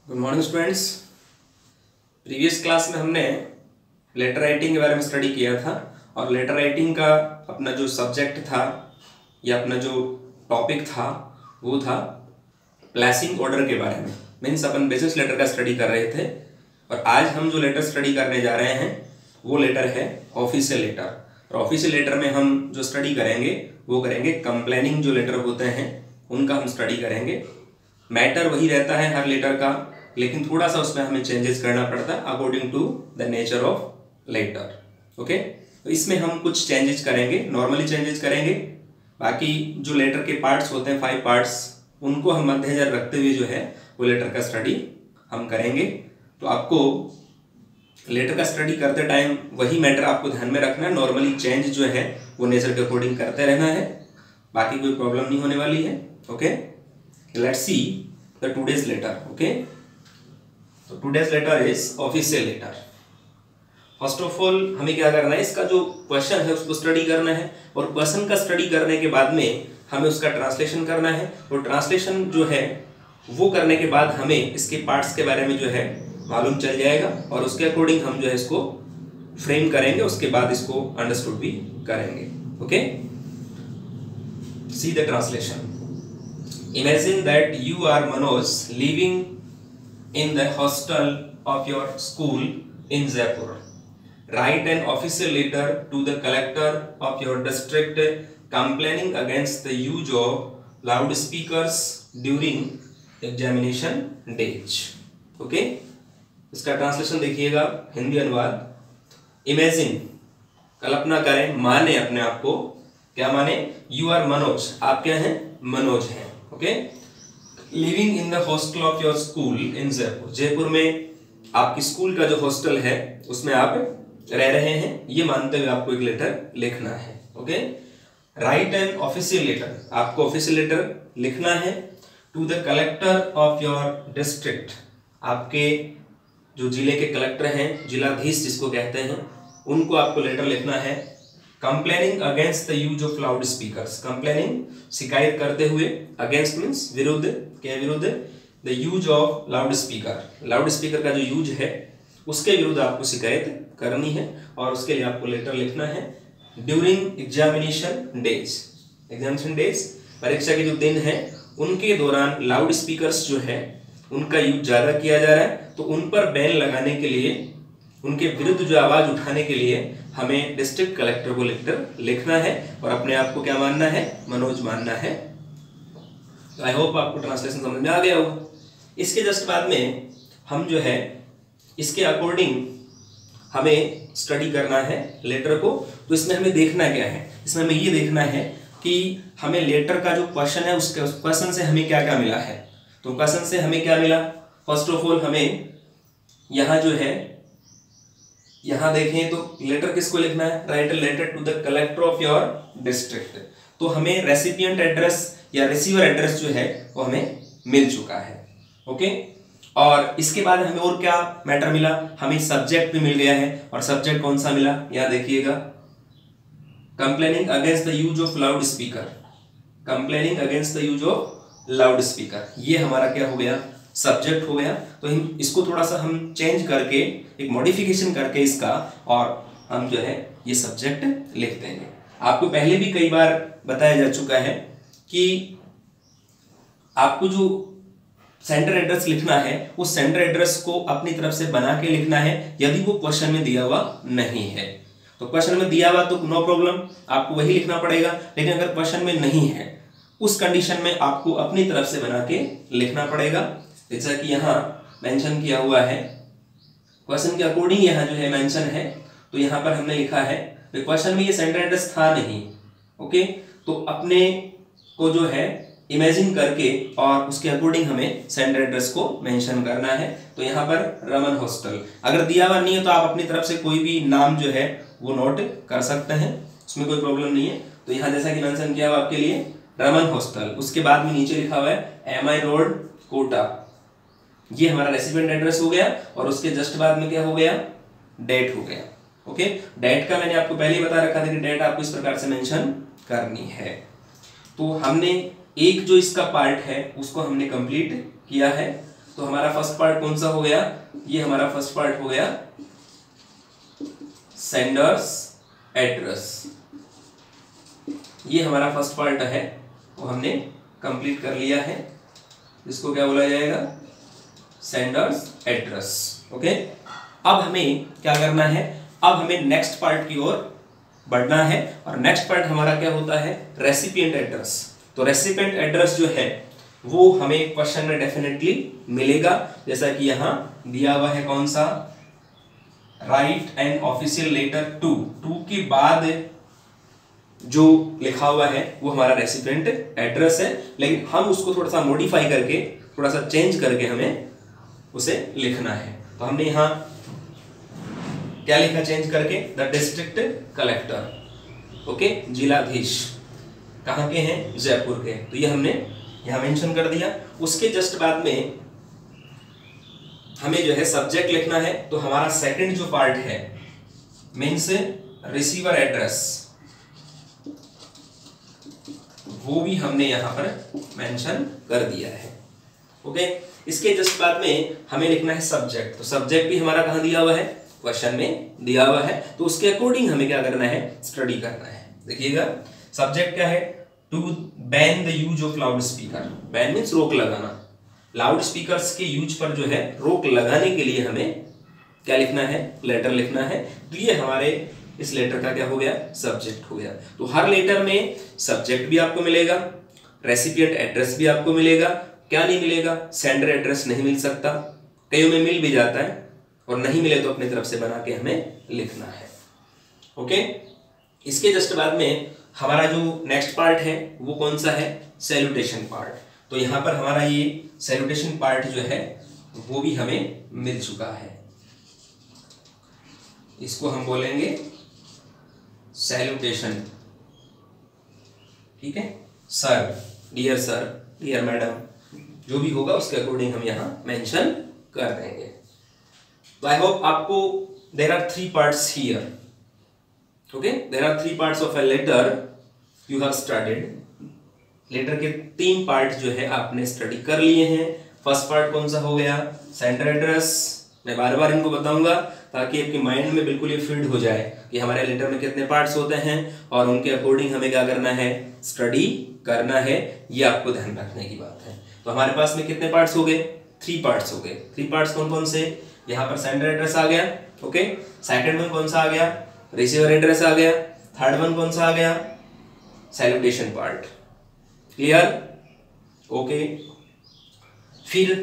Good morning students. Previous class में हमने letter writing के बारे में स्टडी किया था और लेटर राइटिंग का अपना जो सब्जेक्ट था या अपना जो टॉपिक था वो था प्लेसिंग ऑर्डर के बारे में। मीन्स अपन बिजनेस लेटर का स्टडी कर रहे थे और आज हम जो लेटर स्टडी करने जा रहे हैं वो लेटर है ऑफिशियल लेटर। और ऑफिशियल लेटर में हम जो स्टडी करेंगे वो करेंगे कंप्लेनिंग जो लेटर होते हैं उनका हम स्टडी करेंगे। मैटर वही रहता है हर लेटर का, लेकिन थोड़ा सा उसमें हमें चेंजेस करना पड़ता है according to the nature of letter. Okay, तो इसमें हम कुछ चेंजेस करेंगे, नॉर्मली चेंजेस करेंगे। बाकी जो लेटर के पार्ट्स होते हैं 5 पार्ट्स, उनको हम मद्देनजर रखते हुए जो है वो लेटर का स्टडी हम करेंगे। तो आपको लेटर का स्टडी करते टाइम वही मैटर आपको ध्यान में रखना है। नॉर्मली चेंज जो है वो नेचर के अकॉर्डिंग करते रहना है, बाकी कोई प्रॉब्लम नहीं होने वाली है। Okay, let's see the today's letter. Okay, तो today's letter is official letter. First of all हमें क्या करना है, इसका जो क्वेश्चन है उसको स्टडी करना है और क्वेश्चन का स्टडी करने के बाद में हमें उसका ट्रांसलेशन करना है। और ट्रांसलेशन जो है वो करने के बाद हमें इसके पार्ट्स के बारे में जो है मालूम चल जाएगा और उसके अकॉर्डिंग हम जो है इसको फ्रेम करेंगे, उसके बाद इसको अंडरस्टूड भी करेंगे। Okay, see the translation. Imagine that you are Manoj living in the hostel of your school in Jaipur. Write an official letter to the collector of your district complaining against the use of loudspeakers during examination days. Okay? इसका translation देखिएगा, हिंदी अनुवाद। Imagine, कल्पना करें, माने अपने आप को, क्या माने? यू आर मनोज, आप क्या हैं? मनोज हैं। Okay, living in the hostel of your school इन जयपुर। जयपुर में आपकी स्कूल का जो हॉस्टल है उसमें आप रह रहे हैं, ये मानते हुए आपको एक लेटर लिखना है। Okay, write an official letter, आपको ऑफिशियल लेटर लिखना है to the collector of your district. आपके जो जिले के कलेक्टर हैं, जिलाधीश जिसको कहते हैं, उनको आपको लेटर लिखना है। Complaining against the use of loud speakers. Complaining, शिकायत करते हुए, अगेंस्ट मीन्स विरुद्ध, के विरुद्ध, the use of loud speaker. Loud speaker का जो यूज है उसके विरुद्ध आपको शिकायत करनी है और उसके लिए आपको लेटर लिखना है। During examination days, examination days परीक्षा के जो दिन है उनके दौरान लाउड स्पीकर्स जो है उनका यूज ज्यादा किया जा रहा है, तो उन पर बैन लगाने के लिए, उनके विरुद्ध जो आवाज उठाने के लिए हमें डिस्ट्रिक्ट कलेक्टर को लेटर लिखना है और अपने आप को क्या मानना है? मनोज मानना है। तो आई होप आपको ट्रांसलेशन समझ में आ गया होगा। इसके जस्ट बाद में हम जो है इसके अकॉर्डिंग हमें स्टडी करना है लेटर को। तो इसमें हमें देखना क्या है? इसमें हमें ये देखना है कि हमें लेटर का जो क्वेश्चन है उसके क्वेश्चन से हमें क्या क्या मिला है। तो क्वेश्चन से हमें क्या मिला? फर्स्ट ऑफ ऑल हमें यहाँ जो है, यहां देखें तो लेटर किसको लिखना है? Write a letter to the collector of your district. तो हमें रेसिपिएंट एड्रेस या रिसीवर एड्रेस जो है वो हमें मिल चुका है। ओके, और इसके बाद हमें और क्या मैटर मिला? हमें सब्जेक्ट भी मिल गया है। और सब्जेक्ट कौन सा मिला? यहां देखिएगा, complaining against the use of loud speaker. Complaining against the use of loud speaker, ये हमारा क्या हो गया? सब्जेक्ट हो गया। तो हम इसको थोड़ा सा हम चेंज करके, एक मॉडिफिकेशन करके इसका, और हम जो है ये सब्जेक्ट लिख देंगे। आपको पहले भी कई बार बताया जा चुका है कि आपको जो सेंटर एड्रेस लिखना है उस सेंटर एड्रेस को अपनी तरफ से बना के लिखना है, यदि वो क्वेश्चन में दिया हुआ नहीं है। तो क्वेश्चन में दिया हुआ तो नो प्रॉब्लम, आपको वही लिखना पड़ेगा। लेकिन अगर क्वेश्चन में नहीं है, उस कंडीशन में आपको अपनी तरफ से बना के लिखना पड़ेगा। जैसा कि यहाँ मेंशन किया हुआ है, क्वेश्चन के अकॉर्डिंग यहाँ जो है मेंशन है। तो यहाँ पर हमने लिखा है, क्वेश्चन में ये सेंटर एड्रेस था नहीं। ओके, तो अपने को जो है इमेजिन करके और उसके अकॉर्डिंग हमें सेंटर एड्रेस को मेंशन करना है। तो यहाँ पर रमन हॉस्टल, अगर दिया हुआ नहीं है तो आप अपनी तरफ से कोई भी नाम जो है वो नोट कर सकते हैं, उसमें कोई प्रॉब्लम नहीं है। तो यहाँ जैसा कि मेंशन किया हुआ आपके लिए रमन हॉस्टल, उसके बाद में नीचे लिखा हुआ है MI रोड कोटा, ये हमारा रेसिडेंट एड्रेस हो गया। और उसके जस्ट बाद में क्या हो गया? डेट हो गया। ओके, डेट का मैंने आपको पहले ही बता रखा था कि डेट आपको इस प्रकार से मेंशन करनी है। तो हमने एक जो इसका पार्ट है उसको हमने कंप्लीट किया है। तो हमारा फर्स्ट पार्ट कौन सा हो गया, ये हमारा फर्स्ट पार्ट हो गया सेंडर्स एड्रेस। ये हमारा फर्स्ट पार्ट है वो हमने कंप्लीट कर लिया है, इसको क्या बोला जाएगा, सेंडर्स एड्रेस। ओके, अब हमें क्या करना है, अब हमें नेक्स्ट पार्ट की ओर बढ़ना है और नेक्स्ट पार्ट हमारा क्या होता है, रेसिपिएंट एड्रेस। तो रेसिपिएंट एड्रेस जो है वो हमें क्वेश्चन में डेफिनेटली मिलेगा, जैसा कि यहां दिया हुआ है कौन सा, write an official letter to, to के बाद जो लिखा हुआ है वो हमारा रेसिपिएंट एड्रेस है, लेकिन हम उसको थोड़ा सा मॉडिफाई करके, थोड़ा सा चेंज करके हमें उसे लिखना है। तो हमने यहां क्या लिखा चेंज करके, द डिस्ट्रिक्ट कलेक्टर। ओके, जिलाधीश कहां के हैं, जयपुर के, तो ये हमने यहां मेंशन कर दिया। उसके जस्ट बाद में हमें जो है सब्जेक्ट लिखना है, तो हमारा सेकंड जो पार्ट है मींस रिसीवर एड्रेस, वो भी हमने यहां पर मेंशन कर दिया है। ओके, इसके जस्ट बाद में हमें लिखना है सब्जेक्ट, तो सब्जेक्ट भी हमारा कहां दिया हुआ है, क्वेश्चन में दिया हुआ है, तो उसके अकॉर्डिंग हमें क्या करना है, स्टडी करना है। देखिएगा सब्जेक्ट क्या है, to ban the use of loud speaker, ban means रोक लगाना, लाउड स्पीकर्स के यूज पर जो है रोक लगाने के लिए हमें क्या लिखना है, लेटर लिखना है। तो ये हमारे इस लेटर का क्या हो गया, सब्जेक्ट हो गया। तो हर लेटर में सब्जेक्ट भी आपको मिलेगा, रेसिपिएंट एड्रेस भी आपको मिलेगा, क्या नहीं मिलेगा, सेंडर एड्रेस नहीं मिल सकता, कईयों में मिल भी जाता है, और नहीं मिले तो अपनी तरफ से बना के हमें लिखना है। ओके, इसके जस्ट बाद में हमारा जो नेक्स्ट पार्ट है वो कौन सा है, सैल्यूटेशन पार्ट। तो यहां पर हमारा ये सैल्यूटेशन पार्ट जो है वो भी हमें मिल चुका है, इसको हम बोलेंगे सैल्यूटेशन। ठीक है, सर, डियर मैडम, जो भी होगा उसके अकॉर्डिंग हम यहां मेंशन कर देंगे। तो आई होप आपको there are 3 parts here. Okay, there are 3 parts of a letter you have studied. Letter के 3 पार्ट जो है आपने स्टडी कर लिए हैं। फर्स्ट पार्ट कौन सा हो गया, सेंडर एड्रेस। मैं बार बार इनको बताऊंगा ताकि आपके माइंड में बिल्कुल ये फीड हो जाए कि हमारे लेटर में कितने पार्ट्स होते हैं और उनके अकॉर्डिंग हमें क्या करना है, स्टडी करना है। ये आपको ध्यान रखने की बात है। तो हमारे पास में कितने पार्ट्स हो गए, 3 पार्ट्स हो गए। 3 पार्ट्स कौन कौन से, यहाँ पर सेंडर एड्रेस आ गया। ओके, सेकंड वन कौन सा आ गया, रिसीवर एड्रेस आ गया। थर्ड वन कौन सा आ गया, सैल्यूटेशन पार्ट। क्लियर? ओके, फिर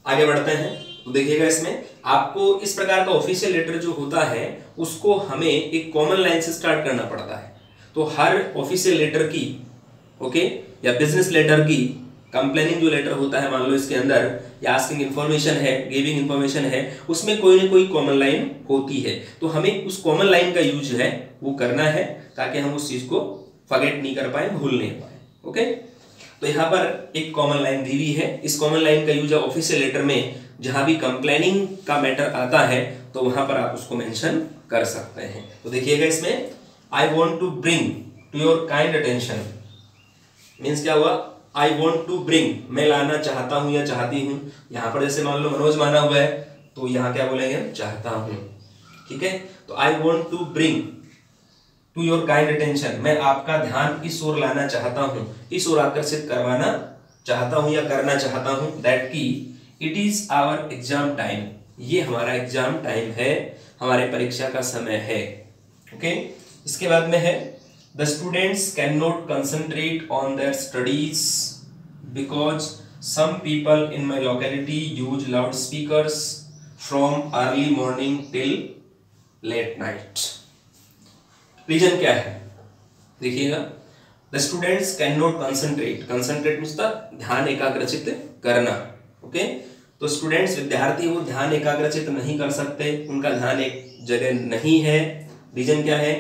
आगे बढ़ते हैं। तो देखिएगा इसमें आपको इस प्रकार का ऑफिशियल लेटर जो होता है उसको हमें एक कॉमन लाइन से स्टार्ट करना पड़ता है। तो हर ऑफिशियल लेटर की, ओके, या बिजनेस लेटर की कंप्लेनिंग जो लेटर होता है, मान लो इसके अंदर या आस्किंग इन्फॉर्मेशन है, गिविंग इन्फॉर्मेशन है, उसमें कोई ना कोई कॉमन लाइन होती है। तो हमें उस कॉमन लाइन का यूज है वो करना है ताकि हम उस चीज को फॉरगेट नहीं कर पाए, भूल नहीं पाए। ओके, तो यहाँ पर एक कॉमन लाइन दी हुई है। इस कॉमन लाइन का यूज ऑफिशियल लेटर में जहां भी कंप्लेनिंग का मैटर आता है तो वहां पर आप उसको मेंशन कर सकते हैं। तो देखिएगा इसमें I want to bring to your kind attention means क्या हुआ, आई वॉन्ट टू ब्रिंग, मैं लाना चाहता हूं या चाहती हूं। यहां पर जैसे मान लो मनोज माना हुआ है तो यहां क्या बोलेंगे, चाहता हूं। ठीक है, तो I want to bring to your kind attention, मैं आपका ध्यान इस ओर लाना चाहता हूं, इस ओर आकर्षित करवाना चाहता हूं या करना चाहता हूं। दैट की it is our exam time, ये हमारा एग्जाम टाइम है, हमारे परीक्षा का समय है। ओके, इसके बाद में है the students can not concentrate on their studies because some people in my locality use loud speakers from early morning till late night. Reason क्या है, देखिएगा, the students can not concentrate, concentrate means ध्यान एकाग्रचित करना। Okay, तो students विद्यार्थी वो ध्यान एकाग्रचित नहीं कर सकते, उनका ध्यान एक जगह नहीं है। रीजन क्या है,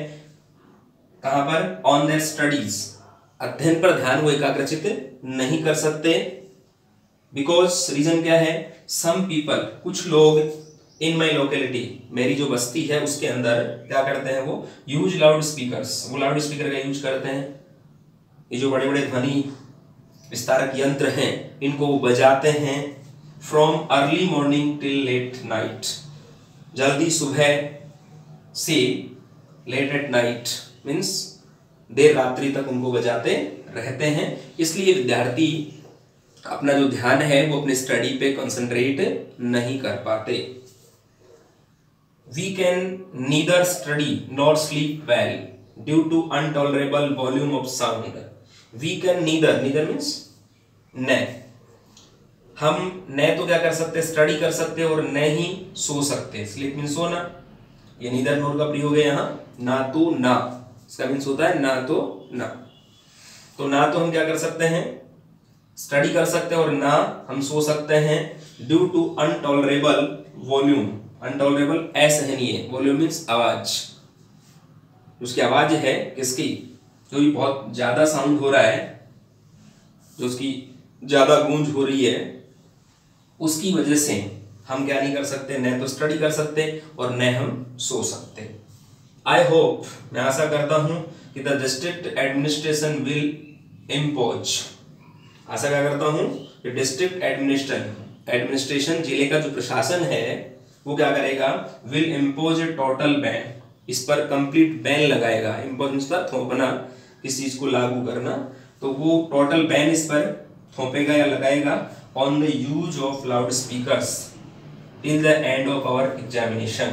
कहां पर, ऑन देयर स्टडीज, अध्ययन पर ध्यान वो एकाग्रचित नहीं कर सकते। बिकॉज रीजन क्या है, सम पीपल, कुछ लोग, इन माई लोकेलिटी, मेरी जो बस्ती है उसके अंदर क्या करते हैं, वो यूज लाउड स्पीकर्स, वो लाउड स्पीकर का यूज करते हैं। ये जो बड़े बड़े ध्वनि विस्तारक यंत्र हैं, इनको वो बजाते हैं from early morning till late night, जल्दी सुबह से लेट एट नाइट मीन्स देर रात्रि तक उनको बजाते रहते हैं। इसलिए विद्यार्थी अपना जो ध्यान है वो अपने स्टडी पे कंसंट्रेट नहीं कर पाते। We can neither study nor sleep well due to untolerable volume of sound. We can neither, neither means न, हम न तो क्या कर सकते, स्टडी कर सकते और न ही सो सकते। स्लीप मीन्स सोना, ये नीदर नोर का प्रयोग है यहाँ, ना तो ना, इसका मीन्स होता है ना तो ना। तो ना तो हम क्या कर सकते हैं, स्टडी कर सकते हैं, और ना हम सो सकते हैं ड्यू टू अनटॉलरेबल वॉल्यूम। अनटॉलरेबल असहनीय, वॉल्यूम मीन्स आवाज, उसकी आवाज है किसकी, जो भी बहुत ज्यादा साउंड हो रहा है, जो उसकी ज्यादा गूंज हो रही है, उसकी वजह से हम क्या नहीं कर सकते, न तो स्टडी कर सकते और न हम सो सकते। आई होप, मैं आशा करता हूं कि the district administration will impose, आशा क्या करता हूं कि डिस्ट्रिक्ट एडमिनिस्ट्रेशन जिले का जो प्रशासन है वो क्या करेगा, will impose A total ban, इस पर कंप्लीट बैन लगाएगा। इम्पोज मींस थोपना, किस चीज को लागू करना, तो वो टोटल बैन इस पर थोपेगा या लगाएगा। On the use of loud speakers till the end of our examination,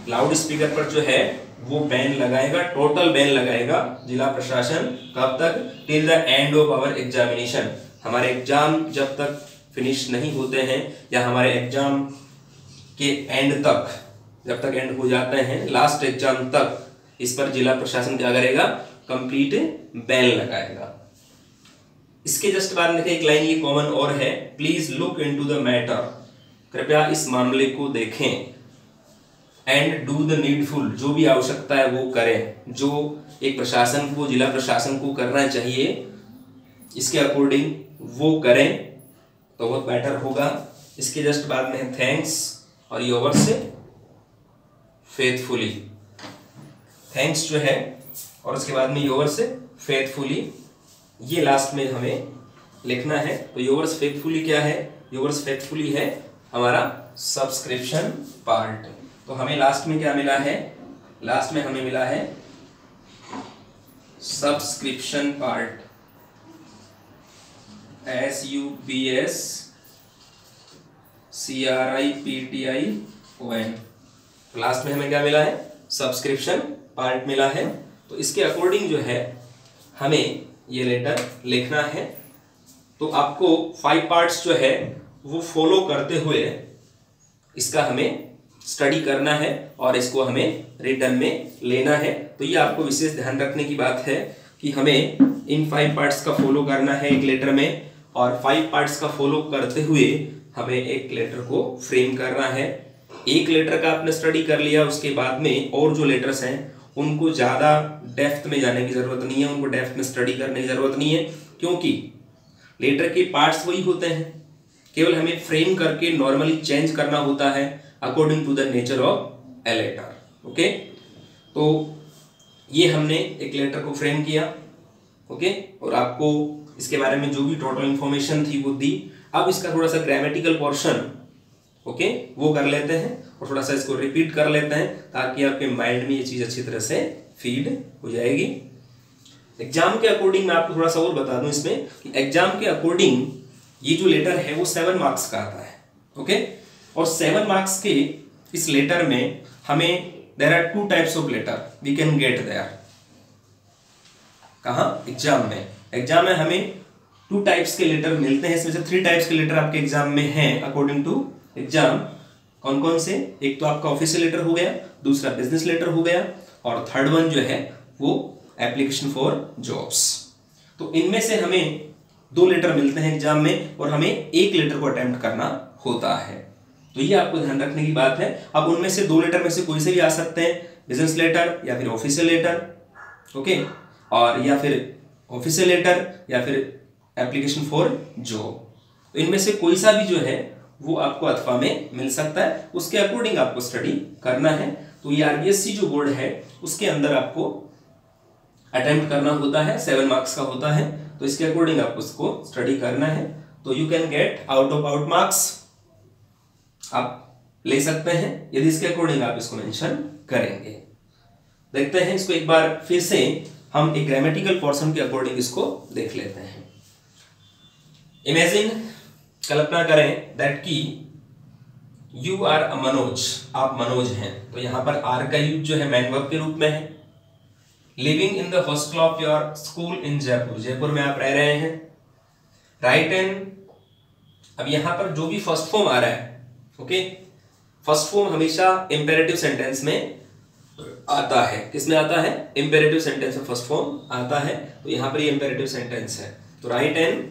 loud speaker पर जो है वो बैन लगाएगा, टोटल बैन लगाएगा जिला प्रशासन। कब तक, till the end of our examination, हमारे एग्जाम जब तक फिनिश नहीं होते हैं या हमारे एग्जाम के एंड तक, जब तक एंड हो जाते हैं लास्ट एग्जाम तक, इस पर जिला प्रशासन क्या करेगा, कंप्लीट बैन लगाएगा। इसके जस्ट बाद में एक लाइन ये कॉमन और है, please look into the matter, कृपया इस मामले को देखें, एंड डू द नीडफुल, जो भी आवश्यकता है वो करें, जो एक प्रशासन को, जिला प्रशासन को करना चाहिए इसके अकॉर्डिंग वो करें तो बहुत बेटर होगा। इसके जस्ट बाद में थैंक्स और योवर्स फेथफुली, थैंक्स जो है और उसके बाद में योवर्स फेथफुली, ये लास्ट में हमें लिखना है। तो योवर्स फेथफुली क्या है, योवर्स फेथफुली है हमारा सब्सक्रिप्शन पार्ट। तो हमें लास्ट में क्या मिला है, लास्ट में हमें मिला है सब्सक्रिप्शन पार्ट, SUBSCRIPTION। लास्ट में हमें क्या मिला है, सब्सक्रिप्शन पार्ट मिला है। तो इसके अकॉर्डिंग जो है हमें ये लेटर लिखना है। तो आपको 5 पार्ट्स जो है वो फॉलो करते हुए इसका हमें स्टडी करना है और इसको हमें रिटर्न में लेना है। तो ये आपको विशेष ध्यान रखने की बात है कि हमें इन 5 पार्ट्स का फॉलो करना है एक लेटर में, और 5 पार्ट्स का फॉलो करते हुए हमें एक लेटर को फ्रेम करना है। एक लेटर का आपने स्टडी कर लिया, उसके बाद में और जो लेटर्स हैं उनको ज़्यादा डेप्थ में जाने की ज़रूरत नहीं है, उनको डेप्थ में स्टडी करने की ज़रूरत नहीं है, क्योंकि लेटर के पार्ट्स वही होते हैं, केवल हमें फ्रेम करके नॉर्मली चेंज करना होता है according to the nature of a letter. Okay, तो ये हमने एक लेटर को फ्रेम किया। ओके, और आपको इसके बारे में जो भी टोटल इंफॉर्मेशन थी वो दी। अब इसका थोड़ा सा ग्रामेटिकल पोर्शन ओके वो कर लेते हैं और थोड़ा सा इसको रिपीट कर लेते हैं ताकि आपके माइंड में ये चीज़ अच्छी तरह से फीड हो जाएगी। एग्जाम के अकॉर्डिंग मैं आपको थोड़ा सा और बता दूं इसमें कि एग्जाम के अकॉर्डिंग ये जो लेटर है वो 7 मार्क्स का आता है। ओके, और 7 मार्क्स के इस लेटर में हमें there are 2 types of letter we can get there. कहाँ, एग्जाम में। एग्जाम में हमें 2 टाइप्स के लेटर मिलते हैं, इसमें से 3 टाइप्स के लेटर आपके एग्जाम में हैं अकॉर्डिंग टू एग्जाम। कौन कौन से, एक तो आपका ऑफिशियल लेटर हो गया, दूसरा बिजनेस लेटर हो गया, और थर्ड वन जो है वो एप्लीकेशन फॉर जॉब्स। तो इनमें से हमें 2 लेटर मिलते हैं एग्जाम में और हमें एक लेटर को अटेम्प्ट करना होता है। तो ये आपको ध्यान रखने की बात है। अब उनमें से 2 लेटर में से कोई से भी आ सकते हैं, बिजनेस लेटर या फिर ऑफिशियल लेटर, ओके, और या फिर ऑफिशियल लेटर या फिर एप्लीकेशन फॉर जॉब। तो इनमें से कोई सा भी जो है वो आपको अथवा में मिल सकता है, उसके अकॉर्डिंग आपको स्टडी करना है। तो ये आरबीएससी जो बोर्ड है उसके अंदर आपको अटेम्प्ट करना होता है, 7 मार्क्स का होता है। तो इसके अकॉर्डिंग आपको उसको स्टडी करना है, तो you can get out of out marks आप ले सकते हैं यदि इसके अकॉर्डिंग आप इसको मेंशन करेंगे। देखते हैं इसको एक बार फिर से, हम एक ग्रामेटिकल पोर्शन के अकॉर्डिंग इसको देख लेते हैं। इमेजिन, कल्पना करें दैट की यू आर अ मनोज, आप मनोज हैं, तो यहां पर आर का यूज जो है मैन वर्ब के रूप में है। Living in the hostel of your school इन जयपुर, जयपुर में आप रह रहे हैं। राइट एंड, अब यहां पर जो भी फर्स्ट फॉर्म आ रहा है, ओके, फर्स्ट फॉर्म हमेशा इंपेरेटिव सेंटेंस में आता है। किसमें आता है? इंपेरेटिव सेंटेंस में फर्स्ट फॉर्म आता है, तो यहां पर ये इंपेरेटिव सेंटेंस है। तो राइट एंड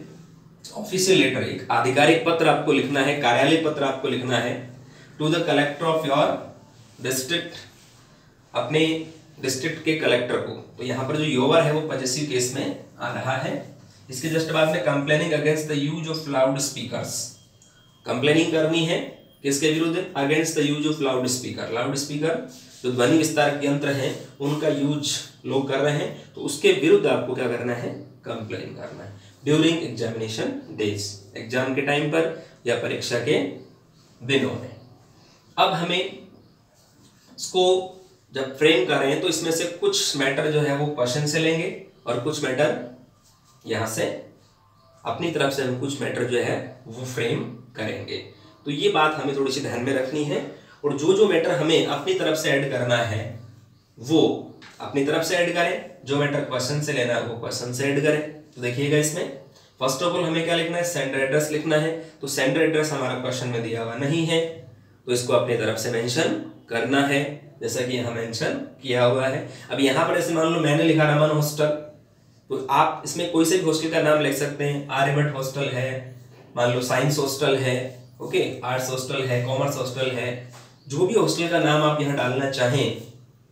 ऑफिशियल लेटर, एक आधिकारिक पत्र आपको लिखना है, कार्यालय पत्र आपको लिखना है to the collector of your district, अपने डिस्ट्रिक्ट के कलेक्टर को। तो यहाँ पर जो योर है वो पॉजेसिव केस में आ रहा है। इसके जस्ट बाद में complaining against the use of loud speakers, complaining करनी है किसके विरुद्ध? Against the use of loud speaker. Loud speaker जो ध्वनि विस्तारक यंत्र हैं उनका यूज लोग कर रहे हैं, तो उसके विरुद्ध आपको क्या करना है? कंप्लेन करना है। ड्यूरिंग एग्जामिनेशन डेज, एग्जाम के टाइम पर या परीक्षा के दिनों में। अब हमें इसको जब फ्रेम कर रहे हैं तो इसमें से कुछ मैटर जो है वो क्वेश्चन से लेंगे और कुछ मैटर यहां से अपनी तरफ से हम कुछ मैटर जो है वो फ्रेम करेंगे। तो ये बात हमें थोड़ी सी ध्यान में रखनी है, और जो जो मैटर हमें अपनी तरफ से ऐड करना है वो अपनी तरफ से ऐड करें, जो मैटर क्वेश्चन से लेना है वो क्वेश्चन से ऐड करें। तो देखिएगा इसमें फर्स्ट ऑफ ऑल हमें क्या लिखना है? सेंडर एड्रेस लिखना है। तो सेंडर एड्रेस हमारा क्वेश्चन में दिया हुआ नहीं है, तो इसको अपनी तरफ से मेंशन करना है, जैसा कि यहाँ मेंशन किया हुआ है। अब यहाँ पर ऐसे मान लो मैंने लिखा रमन हॉस्टल, तो आप इसमें कोई से भी हॉस्टल का नाम लिख सकते हैं। आर्यभट्ट हॉस्टल है, मान लो साइंस हॉस्टल है, ओके, आर्ट्स हॉस्टल है, कॉमर्स हॉस्टल है, जो भी हॉस्टल का नाम आप यहाँ डालना चाहें,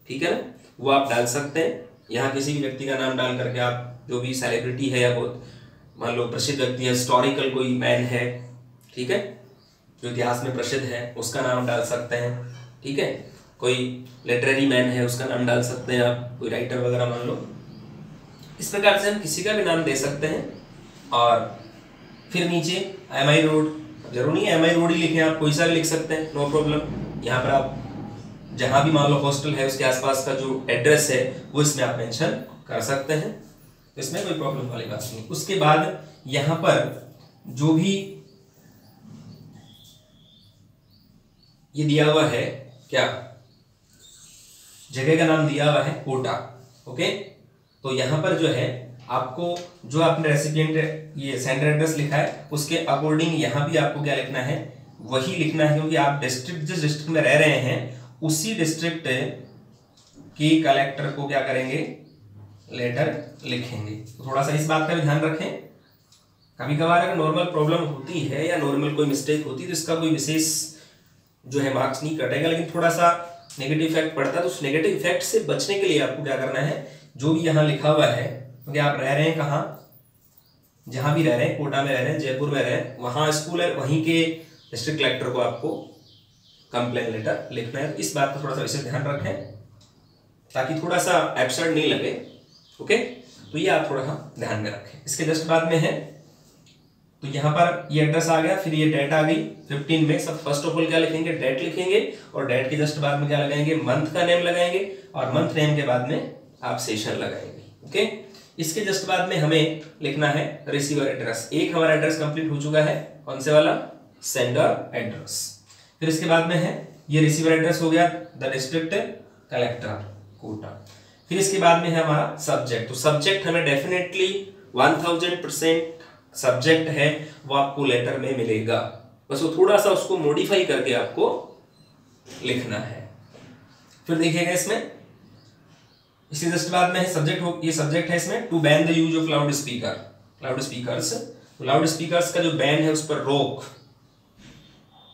ठीक है ना, वो आप डाल सकते हैं। यहाँ किसी भी व्यक्ति का नाम डाल करके आप जो भी सेलिब्रिटी है या बहुत मान लो प्रसिद्ध व्यक्ति है, हिस्टोरिकल कोई मैन है, ठीक है, जो इतिहास में प्रसिद्ध है, उसका नाम डाल सकते हैं, ठीक है। कोई लिटरेरी मैन है उसका नाम डाल सकते हैं आप, कोई राइटर वगैरह मान लो। इस प्रकार से हम किसी का भी नाम दे सकते हैं। और फिर नीचे MI रोड, जरूरी नहीं है MI रोड ही लिखें, आप कोई सा भी लिख सकते हैं, नो प्रॉब्लम। यहाँ पर आप जहाँ भी मान लो हॉस्टल है उसके आसपास का जो एड्रेस है वो इसमें आप मेंशन कर सकते हैं, इसमें कोई प्रॉब्लम वाली बात नहीं। उसके बाद यहाँ पर जो भी ये दिया हुआ है, क्या जगह का नाम दिया हुआ है? कोटा, ओके। तो यहाँ पर जो है आपको जो आपने रेसिपिएंट ये सेंडर एड्रेस लिखा है उसके अकॉर्डिंग यहाँ भी आपको क्या लिखना है? वही लिखना है, क्योंकि आप डिस्ट्रिक्ट जिस डिस्ट्रिक्ट में रह रहे हैं उसी डिस्ट्रिक्ट की कलेक्टर को क्या करेंगे? लेटर लिखेंगे। तो थोड़ा सा इस बात का भी ध्यान रखें, कभी कभार अगर नॉर्मल प्रॉब्लम होती है या नॉर्मल कोई मिस्टेक होती है तो इसका कोई विशेष जो है मार्क्स नहीं कटेगा, लेकिन थोड़ा सा नेगेटिव इफेक्ट पड़ता है। तो उस नेगेटिव इफेक्ट से बचने के लिए आपको क्या करना है? जो भी यहाँ लिखा हुआ है, क्योंकि आप रह रहे हैं कहाँ, जहां भी रह रहे हैं, कोटा में रह रहे हैं, जयपुर में रह रहे हैं, वहां स्कूल है, वहीं के डिस्ट्रिक्ट कलेक्टर को आपको कंप्लेन लेटर लिखना है। इस बात का थोड़ा सा विशेष ध्यान रखें ताकि थोड़ा सा एब्सर्ड नहीं लगे, ओके। तो ये आप थोड़ा सा ध्यान में रखें। इसके जस्ट बाद में है, तो यहाँ पर ये एड्रेस आ गया, फिर ये डेट आ गई 15 में। सब फर्स्ट ऑफ ऑल क्या लिखेंगे? डेट लिखेंगे, और डेट के जस्ट बाद में क्या लगाएंगे? मंथ का नेम लगाएंगे, और मंथ नेम के बाद में आप सेशन लगाएंगे, ओके। इसके जस्ट बाद में हमें लिखना है रिसीवर एड्रेस। एक हमारा एड्रेस कंप्लीट हो चुका है, कौन से वाला? Sender address. फिर इसके बाद में है ये रिसीवर एड्रेस हो गया, द डिस्ट्रिक्ट कलेक्टर कोटा। फिर इसके बाद में है हमारा सब्जेक्ट। तो सब्जेक्ट हमें डेफिनेटली 1000% सब्जेक्ट है वो आपको लेटर में मिलेगा, बस वो थोड़ा सा उसको मॉडिफाई करके आपको लिखना है। फिर देखिएगा इसमें इसी जस्ट बाद में है सब्जेक्ट हो, ये सब्जेक्ट है इसमें to ban the use of loud speaker, loud speakers. Loud speakers का जो बैन है उस पर रोक,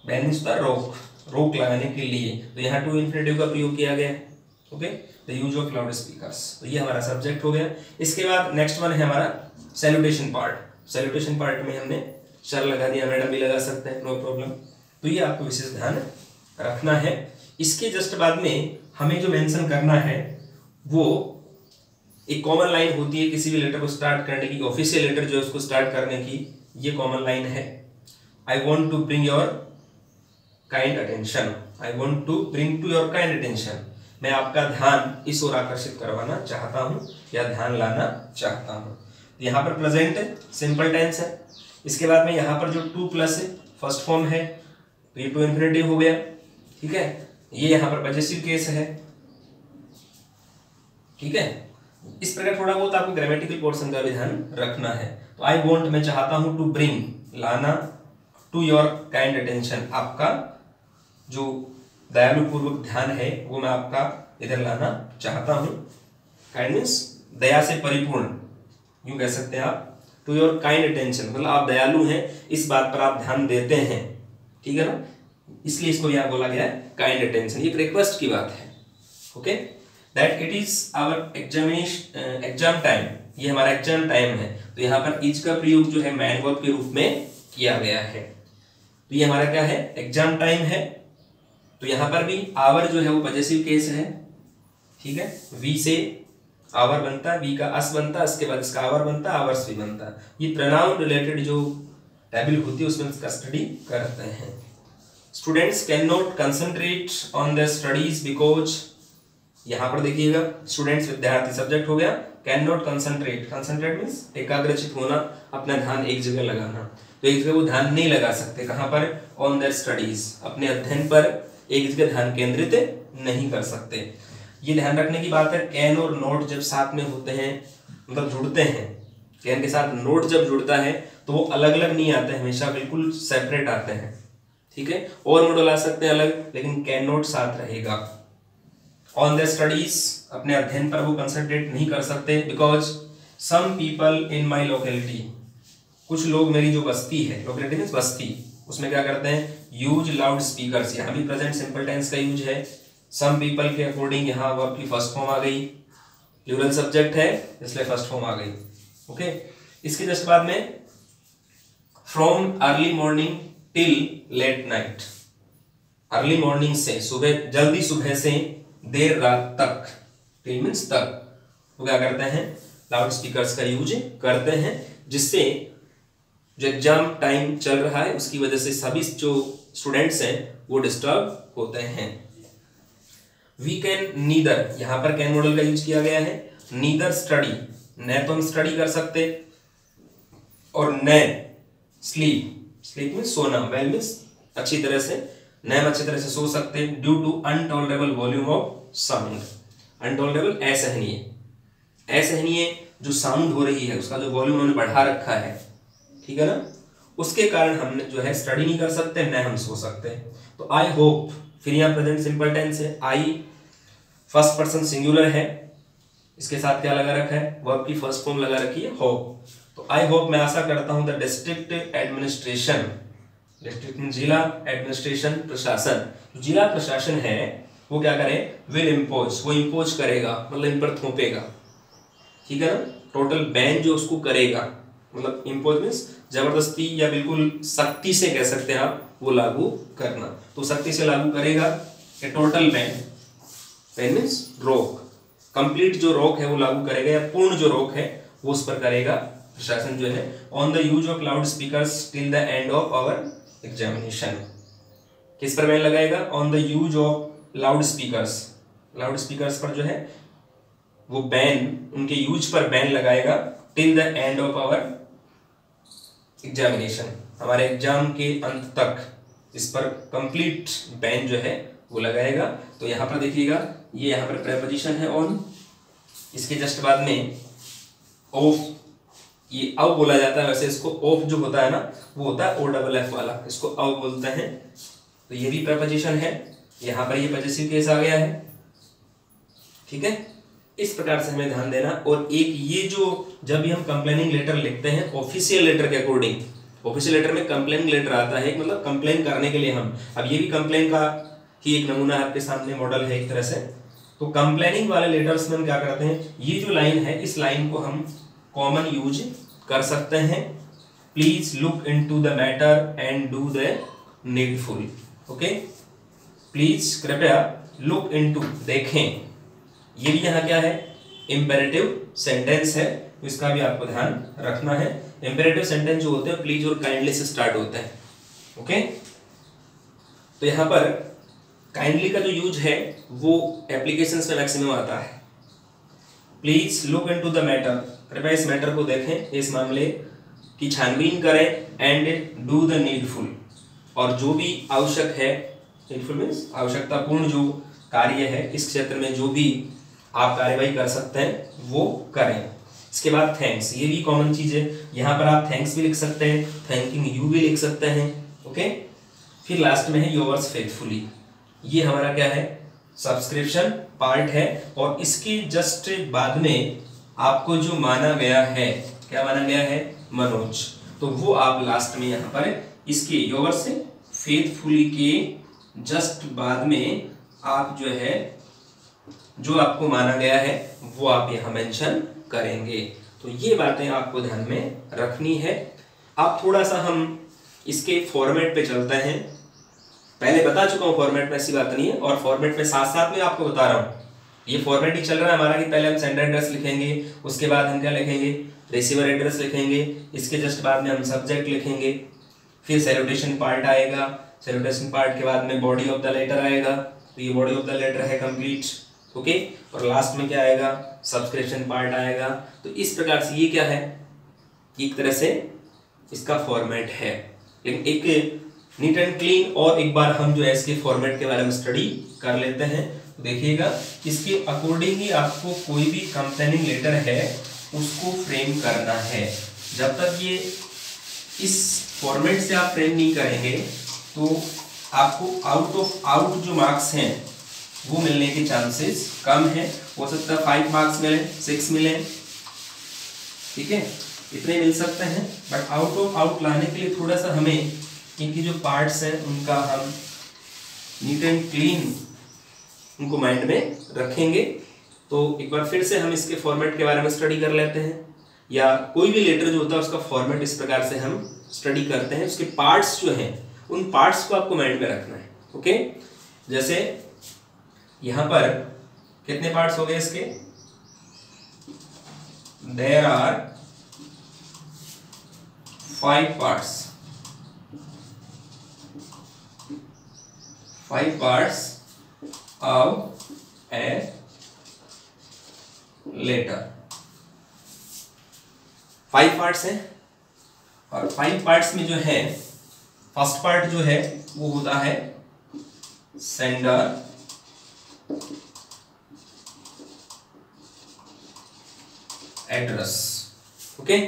बैन उस पर रोक, रोक लगाने के लिए, तो यहाँ टू इन्फिनेटिव का प्रयोग किया गया है, okay, the use of loud speakers. तो ये हमारा सब्जेक्ट हो गया। इसके बाद नेक्स्ट वन है हमारा सैल्यूटेशन पार्ट। सैल्यूटेशन पार्ट में हमने सर लगा दिया, मैडम भी लगा सकते हैं, नो प्रॉब्लम। तो ये आपको विशेष ध्यान रखना है। इसके जस्ट बाद में हमें जो मेंशन करना है वो एक कॉमन लाइन होती है किसी भी लेटर को स्टार्ट करने की, ऑफिशियल लेटर जो है उसको स्टार्ट करने की, ये कॉमन लाइन है। I want to bring your kind attention, I want to bring to your kind attention, मैं आपका ध्यान इस ओर आकर्षित करवाना चाहता हूं या ध्यान लाना चाहता हूं। यहाँ पर प्रेजेंट है, सिंपल टेंस है। इसके बाद में यहाँ पर जो टू प्लस है फर्स्ट फॉर्म है, तो ये टू इन्फिनिटिव हो गया, ठीक है। ये यहाँ पर पजेसिव केस है, ठीक है। इस प्रकार थोड़ा बहुत आपको ग्रामेटिकल पोर्शन का भी ध्यान रखना है। तो आई वॉन्ट, मैं चाहता हूं, टू ब्रिंग, लाना, टू योर काइंड अटेंशन, आपका जो दयालु पूर्वक ध्यान है वो मैं आपका इधर लाना चाहता हूं। काइंड मीन्स दया से परिपूर्ण, यूं कह सकते हैं आप। टू योर काइंड अटेंशन मतलब आप दयालु हैं, इस बात पर आप ध्यान देते हैं, ठीक है ना, इसलिए इसको यहां बोला गया है काइंड अटेंशन। ये रिक्वेस्ट की बात है, okay. That it is our exam time, ये हमारा एग्जाम टाइम है। तो यहाँ पर इज का प्रयोग जो है मैन वर्ब के रूप में किया गया है। तो ये हमारा क्या है, एग्जाम टाइम है। तो यहाँ पर भी आवर जो है वो पजेसिव केस है, ठीक है। वी से आवर बनता है, वी का अस बनता है, इसके बाद इसका आवर बनता है, आवर्स भी बनता है। ये प्रोनाउन रिलेटेड जो टेबल होती है उसमें इसका स्टडी करते हैं। Students can not concentrate on their studies because, यहाँ पर देखिएगा स्टूडेंट्स विद्यार्थी सब्जेक्ट हो गया, can not concentrate, concentrate means एकाग्रचित होना, अपना ध्यान एक जगह लगाना। तो एक जगह वो ध्यान नहीं लगा सकते, कहाँ पर, ऑन देयर स्टडीज, अपने अध्ययन पर एक जगह ध्यान केंद्रित नहीं कर सकते। ये ध्यान रखने की बात है, कैन और नोट जब साथ में होते हैं, मतलब जुड़ते हैं, कैन के साथ नोट जब जुड़ता है तो वो अलग अलग नहीं आते, हमेशा बिल्कुल सेपरेट आते हैं, ठीक है। और मॉडल आ सकते हैं अलग, लेकिन कैन नोट साथ रहेगा। ऑन द स्टडीज, अपने अध्ययन पर वो कंसंट्रेट नहीं कर सकते, because some people in my locality, कुछ लोग मेरी जो बस्ती है, लोकेलिटी मीन्स बस्ती, उसमें क्या करते हैं, यूज लाउड स्पीकर्स। यहाँ भी प्रेजेंट सिंपल टेंस का यूज है। सम पीपल के अकॉर्डिंग यहाँ वर्ब की फर्स्ट फॉर्म आ गई, प्लूरल सब्जेक्ट है इसलिए फर्स्ट फॉर्म आ गई, ओके। इसके जस्ट बाद में from early morning till late night, early morning से, सुबह, जल्दी सुबह से देर रात तक, टिल मीन्स तक, वो क्या करते हैं, लाउड स्पीकर्स का यूज करते हैं, जिससे जो एग्जाम टाइम चल रहा है उसकी वजह से सभी जो स्टूडेंट्स हैं वो डिस्टर्ब होते हैं। वी कैन नीदर, यहां पर कैन मॉडल का यूज किया गया है। नीदर स्टडी, न तो हम स्टडी कर सकते और न स्लीप, स्लीप मीन्स सोना, वेल मीन्स अच्छी तरह से, न हम अच्छी तरह से सो सकते, due to untolerable volume of sound. Untolerable असहनीय, असहनीय जो साउंड हो रही है उसका जो वॉल्यूम उन्होंने बढ़ा रखा है, ठीक है ना, उसके कारण हम जो है स्टडी नहीं कर सकते, न हम सो सकते। तो आई होप, फिर यहाँ प्रेजेंट सिंपल टेंस है, आई फर्स्ट पर्सन सिंगुलर है, इसके साथ क्या लगा रखा है, वर्ब की फर्स्ट फॉर्म लगा रखी है होप। तो आई होप, मैं आशा करता हूं, द डिस्ट्रिक्ट एडमिनिस्ट्रेशन, डिस्ट्रिक्ट जिला, एडमिनिस्ट्रेशन प्रशासन, जिला प्रशासन है वो क्या करे, विल इम्पोज, वो इम्पोज करेगा मतलब इन पर थोपेगा, ठीक है ना, टोटल बैन जो उसको करेगा, मतलब इम्पोज मीन्स जबरदस्ती या बिल्कुल सख्ती से कह सकते हैं आप, वो लागू करना। तो सख्ती से लागू करेगा, टोटल बैन, बैन मीन्स रोक, कंप्लीट जो रोक है वो लागू करेगा, या पूर्ण जो रोक है वो उस पर करेगा प्रशासन जो है। On the use of loud speakers till the end of our examination, किस पर बैन लगाएगा, on the use of loud speakers, loud speakers पर जो है वो बैन, उनके यूज पर बैन लगाएगा, till the end of our examination, हमारे एग्जाम के अंत तक इस पर कंप्लीट बैन जो है वो लगाएगा। तो यहाँ पर देखिएगा, ये यहाँ पर प्रेपोजिशन है ऑन, इसके जस्ट बाद में ऑफ, ये अब बोला जाता है, वैसे इसको ऑफ जो होता है ना वो होता है OFF वाला, इसको अब बोलते हैं। तो ये भी प्रेपोजिशन है, यहाँ पर ये पजेसिव केस आ गया है, ठीक है। इस प्रकार से हमें ध्यान देना। और एक ये जो जब भी हम कंप्लेनिंग लेटर लिखते हैं ऑफिशियल लेटर के अकॉर्डिंग, ऑफिशियल लेटर में कंप्लेनिंग लेटर आता है, मतलब कंप्लेन करने के लिए हम, अब ये भी कंप्लेन का ही एक नमूना आपके सामने मॉडल है एक तरह से। तो कंप्लेनिंग वाले लेटर्स में हम क्या करते हैं, ये जो लाइन है इस लाइन को हम कॉमन यूज कर सकते हैं, please look into the matter and do the needful, okay. Please, कृपया, लुक इनटू, देखें, ये भी यहाँ क्या है, इंपेरेटिव सेंटेंस है, तो इसका भी आपको ध्यान रखना है। इंपेरेटिव सेंटेंस जो होते हैं प्लीज और काइंडली से स्टार्ट होते हैं। ओके, तो यहाँ पर काइंडली का जो यूज है वो एप्लीकेशंस में मैक्सिमम आता है। Please look into the matter, कृपया इस मैटर को देखें, इस मामले की छानबीन करें। एंड डू द नीडफुल, और जो भी आवश्यक है, नीडफुल मीन्स आवश्यकतापूर्ण जो कार्य है, इस क्षेत्र में जो भी आप कार्यवाही कर सकते हैं वो करें। इसके बाद थैंक्स, ये भी कॉमन चीज है, यहाँ पर आप थैंक्स भी लिख सकते हैं, थैंकिंग यू भी लिख सकते हैं। ओके, फिर लास्ट में है योर्स फेथफुली, ये हमारा क्या है, सब्सक्रिप्शन पार्ट है, और इसके जस्ट बाद में आपको जो माना गया है, क्या माना गया है, मनोज, तो वो आप लास्ट में यहाँ पर इसके योर्स फेथफुली के जस्ट बाद में आप जो है, जो आपको माना गया है वो आप यहाँ मेंशन करेंगे। तो ये बातें आपको ध्यान में रखनी है। आप थोड़ा सा हम इसके फॉर्मेट पे चलते हैं, पहले बता चुका हूँ फॉर्मेट में, ऐसी बात नहीं है, और फॉर्मेट में साथ साथ में आपको बता रहा हूँ, ये फॉर्मेट ही चल रहा है हमारा कि पहले हम सेंडर एड्रेस लिखेंगे, उसके बाद हम क्या लिखेंगे, रिसीवर एड्रेस लिखेंगे, इसके जस्ट बाद में हम सब्जेक्ट लिखेंगे, फिर सैल्यूटेशन पार्ट आएगा, सैल्यूटेशन पार्ट के बाद में बॉडी ऑफ द लेटर आएगा, तो ये बॉडी ऑफ द लेटर है कंप्लीट। ओके, और लास्ट में क्या आएगा, सब्सक्रिप्शन पार्ट आएगा। तो इस प्रकार से ये क्या है, एक तरह से इसका फॉर्मेट है, लेकिन एक नीट एंड क्लीन, और एक बार हम जो है इसके फॉर्मेट के बारे में स्टडी कर लेते हैं। तो देखिएगा, इसके अकॉर्डिंग ही आपको कोई भी कंपेनिंग लेटर है उसको फ्रेम करना है। जब तक ये इस फॉर्मेट से आप फ्रेम नहीं करेंगे तो आपको आउट ऑफ आउट जो मार्क्स हैं वो मिलने के चांसेस कम है। हो सकता है 5 मार्क्स मिले, 6 मिले, ठीक है, इतने मिल सकते हैं, बट आउट ऑफ आउट लाने के लिए थोड़ा सा हमें इनकी जो पार्ट्स हैं उनका हम नीट एंड क्लीन उनको माइंड में रखेंगे। तो एक बार फिर से हम इसके फॉर्मेट के बारे में स्टडी कर लेते हैं, या कोई भी लेटर जो होता है उसका फॉर्मेट इस प्रकार से हम स्टडी करते हैं। उसके पार्ट्स जो हैं उन पार्ट्स को आपको माइंड में रखना है। ओके, जैसे यहां पर कितने पार्ट्स हो गए इसके, there are 5 parts, 5 parts of a letter, 5 parts हैं, और 5 पार्ट्स में जो है फर्स्ट पार्ट जो है वो होता है सेंडर एड्रेस। ओके,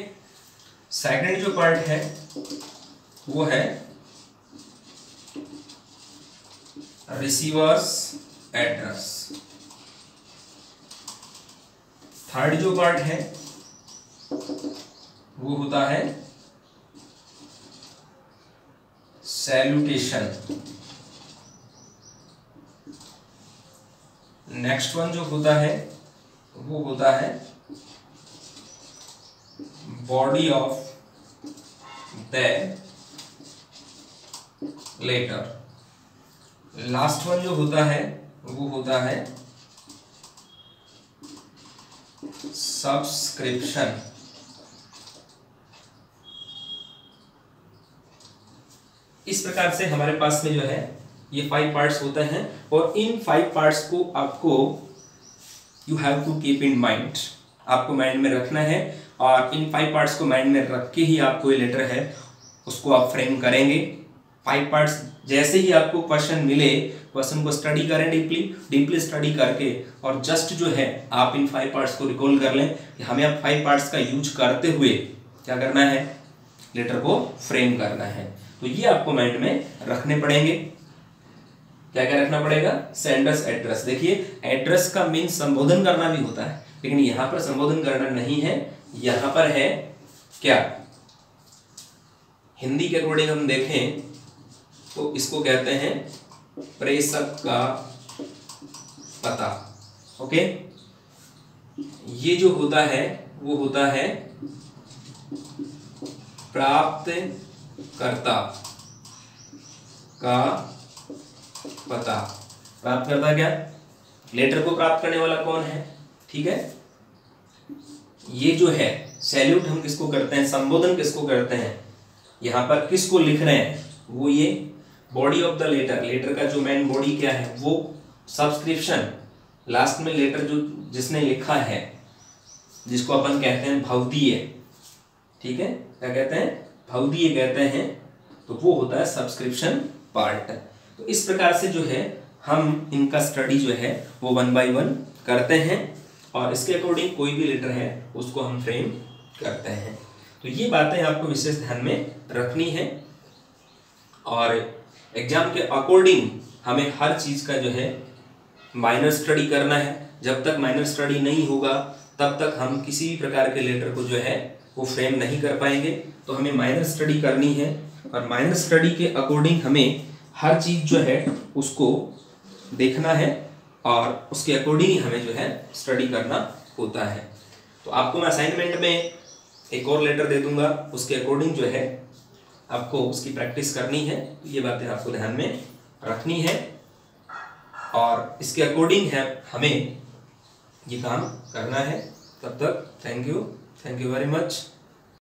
सेकंड जो पार्ट है वो है रिसीवर्स एड्रेस। थर्ड जो पार्ट है वो होता है सैल्यूटेशन। नेक्स्ट वन जो होता है वो होता है body of the letter. Last one जो होता है वो होता है सब्सक्रिप्शन। इस प्रकार से हमारे पास में जो है ये 5 पार्ट्स होते हैं, और इन 5 पार्ट्स को आपको you have to keep in mind, आपको माइंड में रखना है, और इन 5 पार्ट्स को माइंड में रख के ही आपको ये लेटर है उसको आप फ्रेम करेंगे। 5 पार्ट्स जैसे ही आपको क्वेश्चन मिले, क्वेश्चन को स्टडी करें डीपली स्टडी करके, और जस्ट जो है आप इन 5 पार्ट्स को रिकॉल कर लें कि हमें अब 5 पार्ट्स का यूज करते हुए क्या करना है, लेटर को फ्रेम करना है। तो ये आपको माइंड में रखने पड़ेंगे। क्या क्या रखना पड़ेगा, सेंडर्स एड्रेस। देखिए, एड्रेस का मीन संबोधन करना भी होता है, लेकिन यहां पर संबोधन करना नहीं है, यहां पर है क्या, हिंदी के अकॉर्डिंग हम देखें तो इसको कहते हैं प्रेषक का पता। ओके, ये जो होता है वो होता है प्राप्तकर्ता का पता। प्राप्तकर्ता क्या, लेटर को प्राप्त करने वाला कौन है, ठीक है, ये जो है सैल्यूट हम किसको करते हैं, संबोधन किसको करते हैं, यहाँ पर किसको लिख रहे हैं, वो ये body of the letter, letter का जो मेन बॉडी क्या है, वो सब्सक्रिप्शन, लास्ट में लेटर जो जिसने लिखा है, जिसको अपन कहते हैं भवदीय, ठीक है, क्या कहते हैं, भवदीय कहते हैं, तो वो होता है सब्सक्रिप्शन पार्ट। तो इस प्रकार से जो है हम इनका स्टडी जो है वो 1 by 1 करते हैं और इसके अकॉर्डिंग कोई भी लेटर है उसको हम फ्रेम करते हैं। तो ये बातें आपको विशेष ध्यान में रखनी है और एग्जाम के अकॉर्डिंग हमें हर चीज़ का जो है माइनर स्टडी करना है। जब तक माइनर स्टडी नहीं होगा तब तक हम किसी भी प्रकार के लेटर को जो है वो फ्रेम नहीं कर पाएंगे। तो हमें माइनर स्टडी करनी है और माइनर स्टडी के अकॉर्डिंग हमें हर चीज़ जो है उसको देखना है और उसके अकॉर्डिंग हमें जो है स्टडी करना होता है। तो आपको मैं असाइनमेंट में एक और लेटर दे दूंगा, उसके अकॉर्डिंग जो है आपको उसकी प्रैक्टिस करनी है। ये बातें आपको ध्यान में रखनी है और इसके अकॉर्डिंग है हमें ये काम करना है। तब तक थैंक यू वेरी मच।